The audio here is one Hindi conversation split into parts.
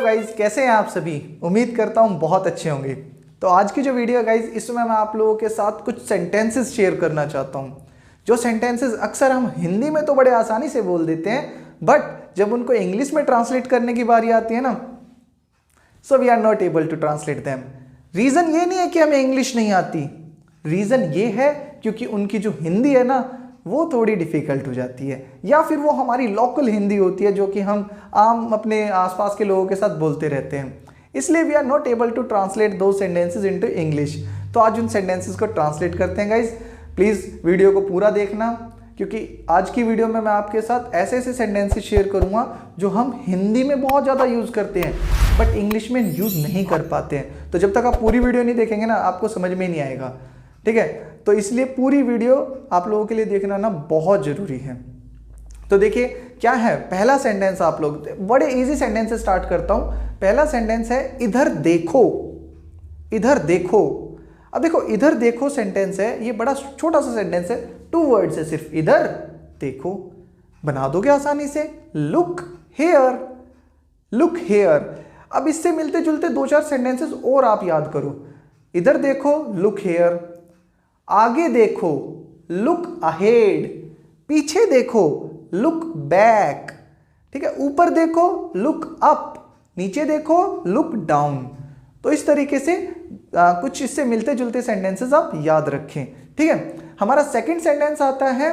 गाइज, कैसे हैं आप सभी। उम्मीद करता हूँ बहुत अच्छे होंगे। तो आज की जो वीडियो है गाइज, इसमें मैं आप लोगों के साथ कुछ सेंटेंसेस शेयर करना चाहता हूँ। जो सेंटेंसेस अक्सर हम हिंदी में तो बड़े आसानी से बोल देते हैं, बट जब उनको इंग्लिश में ट्रांसलेट करने की बारी आती है ना, so we are not able to translate them. Reason ये नहीं है कि हमें इंग्लिश नहीं आती, रीज़न ये है क्योंकि उनकी जो हिंदी है ना वो थोड़ी डिफ़िकल्ट हो जाती है, या फिर वो हमारी लोकल हिंदी होती है जो कि हम आम अपने आसपास के लोगों के साथ बोलते रहते हैं। इसलिए we are not able to translate दो सेंटेंसेस इनटू इंग्लिश। तो आज उन सेंटेंसेस को ट्रांसलेट करते हैं गाइज। प्लीज़ वीडियो को पूरा देखना, क्योंकि आज की वीडियो में मैं आपके साथ ऐसे ऐसे सेंटेंसेस शेयर करूंगा जो हम हिंदी में बहुत ज़्यादा यूज़ करते हैं बट इंग्लिश में यूज़ नहीं कर पाते हैं। तो जब तक आप पूरी वीडियो नहीं देखेंगे ना, आपको समझ में नहीं आएगा, ठीक है। तो इसलिए पूरी वीडियो आप लोगों के लिए देखना ना बहुत ज़रूरी है। तो देखिए क्या है पहला सेंटेंस। आप लोग बड़े इजी सेंटेंस से स्टार्ट करता हूँ। पहला सेंटेंस है इधर देखो। इधर देखो। अब देखो इधर देखो सेंटेंस है, ये बड़ा छोटा सा सेंटेंस है, 2 वर्ड्स है सिर्फ। इधर देखो बना दोगे आसानी से, लुक हेयर। Look here. अब इससे मिलते जुलते 2-4 सेंटेंसेस और आप याद करो। इधर देखो, लुक हेयर। आगे देखो, लुक अहेड। पीछे देखो, लुक बैक। ठीक है। ऊपर देखो, लुक अप। नीचे देखो, लुक डाउन। तो इस तरीके से कुछ इससे मिलते जुलते सेंटेंसेस आप याद रखें, ठीक है। हमारा सेकंड सेंटेंस आता है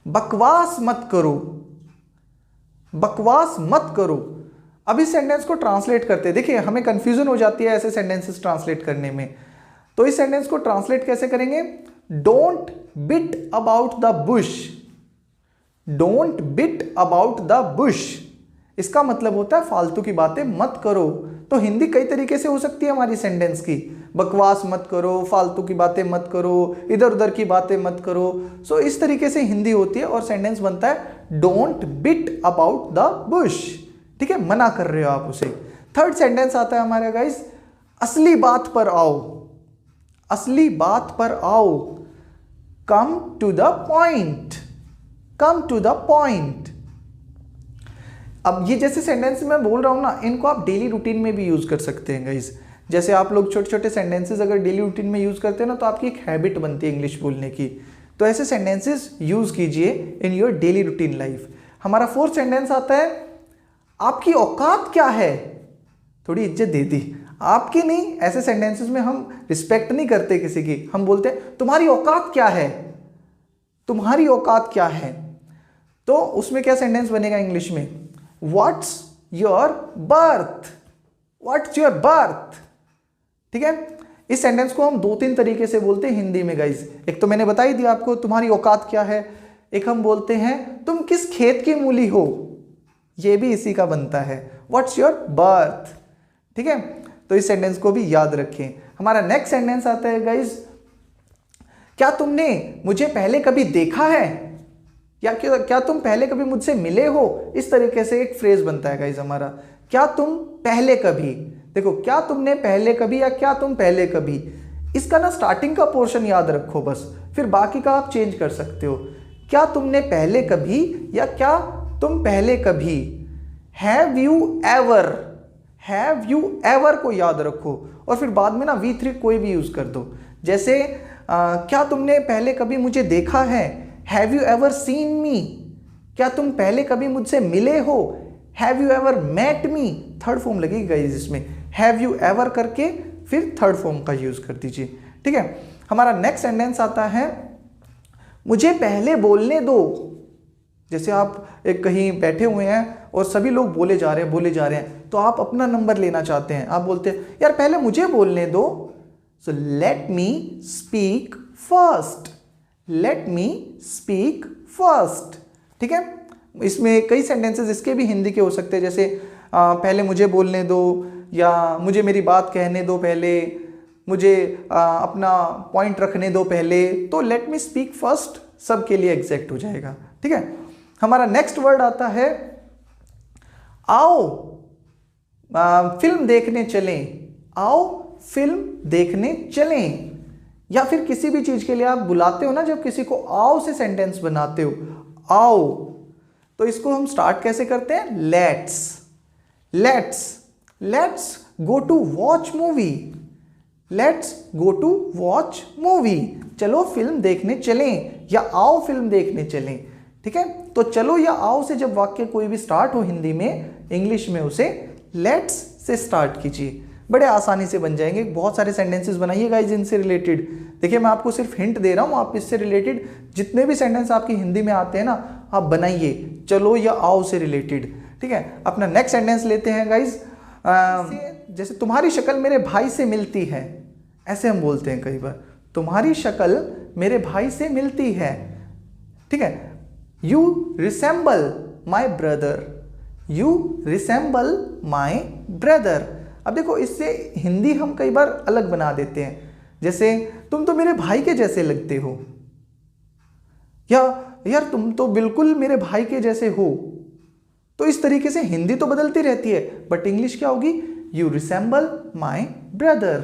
बकवास मत करो। बकवास मत करो। अब इस सेंटेंस को ट्रांसलेट करते हैं। देखिए हमें कंफ्यूजन हो जाती है ऐसे सेंटेंसेस ट्रांसलेट करने में। तो इस सेंटेंस को ट्रांसलेट कैसे करेंगे? Don't bit about the Bush. Don't bit about the Bush. इसका मतलब होता है फालतू की बातें मत करो। तो हिंदी कई तरीके से हो सकती है हमारी सेंटेंस की। बकवास मत करो, फालतू की बातें मत करो, इधर उधर की बातें मत करो। सो इस तरीके से हिंदी होती है और सेंटेंस बनता है don't bit about the Bush. ठीक है, मना कर रहे हो आप उसे। थर्ड सेंटेंस आता है हमारा गाइस, असली बात पर आओ। असली बात पर आओ। Come to the point. Come to the point. अब ये जैसे सेंटेंस मैं बोल रहा हूं ना, इनको आप डेली रूटीन में भी यूज कर सकते हैं गाइस। जैसे आप लोग छोटे छोटे सेंटेंसेस अगर डेली रूटीन में यूज करते हैं ना, तो आपकी एक हैबिट बनती है इंग्लिश बोलने की। तो ऐसे सेंटेंसेस यूज कीजिए in your daily routine life. हमारा फोर्थ सेंटेंस आता है आपकी औकात क्या है। थोड़ी इज्जत दे दी, आपकी नहीं। ऐसे सेंटेंसेस में हम रिस्पेक्ट नहीं करते किसी की, हम बोलते हैं तुम्हारी औकात क्या है। तुम्हारी औकात क्या है। तो उसमें क्या सेंटेंस बनेगा इंग्लिश में? What's your birth. What's your birth. ठीक है। इस सेंटेंस को हम 2-3 तरीके से बोलते हैं हिंदी में गाइज। एक तो मैंने बता ही दिया आपको, तुम्हारी औकात क्या है। एक हम बोलते हैं तुम किस खेत की मूली हो। यह भी इसी का बनता है, व्हाट्स योर बर्थ। ठीक है। तो इस सेंटेंस को भी याद रखें। हमारा नेक्स्ट सेंटेंस आता है गाइज, क्या तुमने मुझे पहले कभी देखा है, या क्या तुम पहले कभी मुझसे मिले हो। इस तरीके से एक फ्रेज बनता है गाइज हमारा, क्या तुम पहले कभी। देखो, क्या तुमने पहले कभी या क्या तुम पहले कभी। इसका ना स्टार्टिंग का पोर्शन याद रखो बस, फिर बाकी का आप चेंज कर सकते हो। क्या तुमने पहले कभी या क्या तुम पहले कभी। Have you ever. Have you ever को याद रखो और फिर बाद में ना V3 कोई भी यूज कर दो। जैसे क्या तुमने पहले कभी मुझे देखा है। Have you ever seen me. क्या तुम पहले कभी मुझसे मिले हो। Have you ever met me. Third form लगेगी गाइस इसमें, हैव यू एवर करके फिर थर्ड फॉर्म का यूज कर दीजिए। ठीक है। हमारा नेक्स्ट सेंटेंस आता है मुझे पहले बोलने दो। जैसे आप एक कहीं बैठे हुए हैं और सभी लोग बोले जा रहे हैं, तो आप अपना नंबर लेना चाहते हैं। आप बोलते हैं यार पहले मुझे बोलने दो। So let me speak first. Let me speak first. ठीक है। इसमें कई सेंटेंसेस इसके भी हिंदी के हो सकते हैं, जैसे पहले मुझे बोलने दो, या मुझे मेरी बात कहने दो पहले, मुझे अपना पॉइंट रखने दो पहले। तो लेट मी स्पीक फर्स्ट सबके लिए एग्जैक्ट हो जाएगा। ठीक है। हमारा नेक्स्ट वर्ड आता है आओ फिल्म देखने चलें। आओ फिल्म देखने चलें। या फिर किसी भी चीज के लिए आप बुलाते हो ना, जब किसी को आओ से सेंटेंस बनाते हो, आओ, तो इसको हम स्टार्ट कैसे करते हैं? Let's. Let's go to watch movie, let's go to watch movie, चलो फिल्म देखने चलें या आओ फिल्म देखने चलें। ठीक है, तो चलो या आओ से जब वाक्य कोई भी स्टार्ट हो हिंदी में, इंग्लिश में उसे लेट्स से स्टार्ट कीजिए, बड़े आसानी से बन जाएंगे। बहुत सारे सेंटेंसेस बनाइए गाइस इनसे रिलेटेड। देखिए मैं आपको सिर्फ हिंट दे रहा हूं, आप इससे रिलेटेड जितने भी सेंटेंस आपकी हिंदी में आते हैं ना, आप बनाइए चलो या आओ से रिलेटेड। ठीक है, अपना नेक्स्ट सेंटेंस लेते हैं गाइस। जैसे तुम्हारी शक्ल मेरे भाई से मिलती है, ऐसे हम बोलते हैं कई बार, तुम्हारी शक्ल मेरे भाई से मिलती है। ठीक है, you resemble my brother, you resemble my brother. अब देखो इससे हिंदी हम कई बार अलग बना देते हैं, जैसे तुम तो मेरे भाई के जैसे लगते हो, या यार तुम तो बिल्कुल मेरे भाई के जैसे हो। तो इस तरीके से हिंदी तो बदलती रहती है, बट इंग्लिश क्या होगी, यू रिसेंबल माई ब्रदर,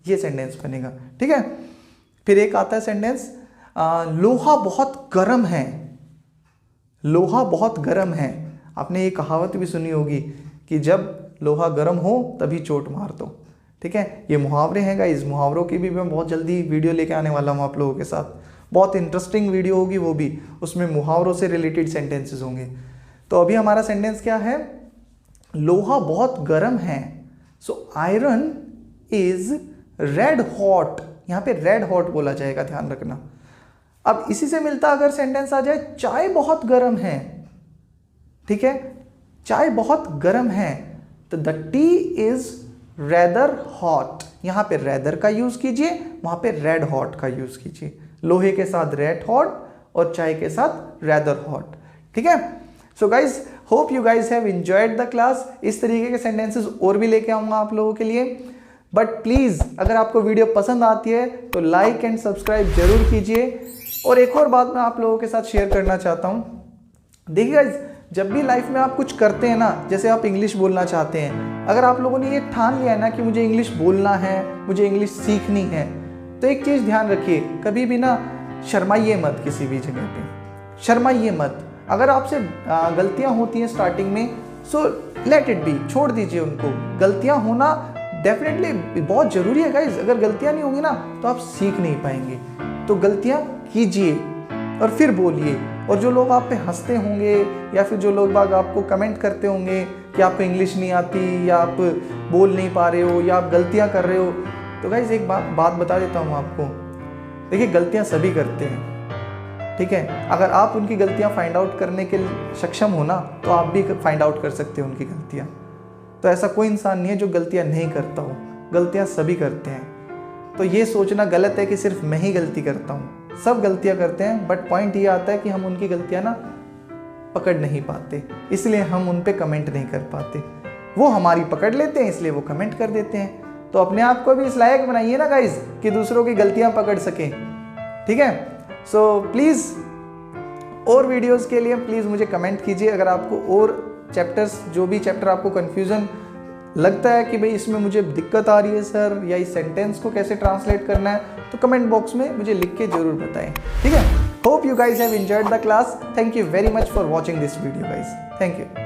ये सेंटेंस बनेगा। ठीक है, फिर एक आता है सेंटेंस, लोहा बहुत गर्म है, लोहा बहुत गर्म है। आपने ये कहावत भी सुनी होगी कि जब लोहा गर्म हो तभी चोट मार दो। ठीक है, ये मुहावरे हैं गाइस, मुहावरों की भी मैं बहुत जल्दी वीडियो लेके आने वाला हूँ आप लोगों के साथ, बहुत इंटरेस्टिंग वीडियो होगी वो भी, उसमें मुहावरों से रिलेटेड सेंटेंसेस होंगे। तो अभी हमारा सेंटेंस क्या है, लोहा बहुत गर्म है। So iron is red hot, यहाँ पे रेड हॉट बोला जाएगा, ध्यान रखना। अब इसी से मिलता अगर सेंटेंस आ जाए, चाय बहुत गर्म है। ठीक है, चाय बहुत गर्म है, तो the T is rather hot, यहां पे रेदर का यूज कीजिए, वहां पे रेड हॉट का यूज कीजिए। लोहे के साथ रेड हॉट और चाय के साथ रेदर हॉट। ठीक है, so guys hope you guys have enjoyed the class. इस तरीके के सेंटेंसेस और भी लेके आऊंगा आप लोगों के लिए, बट प्लीज अगर आपको वीडियो पसंद आती है तो लाइक एंड सब्सक्राइब जरूर कीजिए। और एक और बात मैं आप लोगों के साथ शेयर करना चाहता हूं, देखिए गाइज जब भी लाइफ में आप कुछ करते हैं ना, जैसे आप इंग्लिश बोलना चाहते हैं, अगर आप लोगों ने ये ठान लिया है ना कि मुझे इंग्लिश बोलना है, मुझे इंग्लिश सीखनी है, तो एक चीज़ ध्यान रखिए, कभी भी ना शर्माइए मत, किसी भी जगह पे शर्माइए मत। अगर आपसे गलतियां होती हैं स्टार्टिंग में, सो लेट इट बी, छोड़ दीजिए उनको। गलतियां होना डेफिनेटली बहुत ज़रूरी है गाइज, अगर गलतियां नहीं होंगी ना तो आप सीख नहीं पाएंगे। तो गलतियां कीजिए और फिर बोलिए। और जो लोग आप पे हंसते होंगे या फिर जो लोग आपको कमेंट करते होंगे कि आपको इंग्लिश नहीं आती या आप बोल नहीं पा रहे हो या आप गलतियां कर रहे हो, तो गाइज एक बात बता देता हूँ आपको, देखिए गलतियां सभी करते हैं। ठीक है, अगर आप उनकी गलतियां फाइंड आउट करने के सक्षम हो ना, तो आप भी फाइंड आउट कर सकते हो उनकी गलतियां। तो ऐसा कोई इंसान नहीं है जो गलतियां नहीं करता हो, गलतियां सभी करते हैं। तो ये सोचना गलत है कि सिर्फ मैं ही गलती करता हूँ, सब गलतियां करते हैं, बट पॉइंट ये आता है कि हम उनकी गलतियां ना पकड़ नहीं पाते, इसलिए हम उन पे कमेंट नहीं कर पाते। वो हमारी पकड़ लेते हैं, इसलिए वो कमेंट कर देते हैं। तो अपने आप को भी इस लायक बनाइए ना गाइज कि दूसरों की गलतियां पकड़ सकें। ठीक है, सो प्लीज़ और वीडियोस के लिए प्लीज़ मुझे कमेंट कीजिए। अगर आपको और चैप्टर्स, जो भी चैप्टर आपको कन्फ्यूज़न लगता है कि भाई इसमें मुझे दिक्कत आ रही है सर, या इस सेंटेंस को कैसे ट्रांसलेट करना है, तो कमेंट बॉक्स में मुझे लिख के जरूर बताएं। ठीक है, hope you guys have enjoyed the class. Thank you very much for watching this video guys, thank you.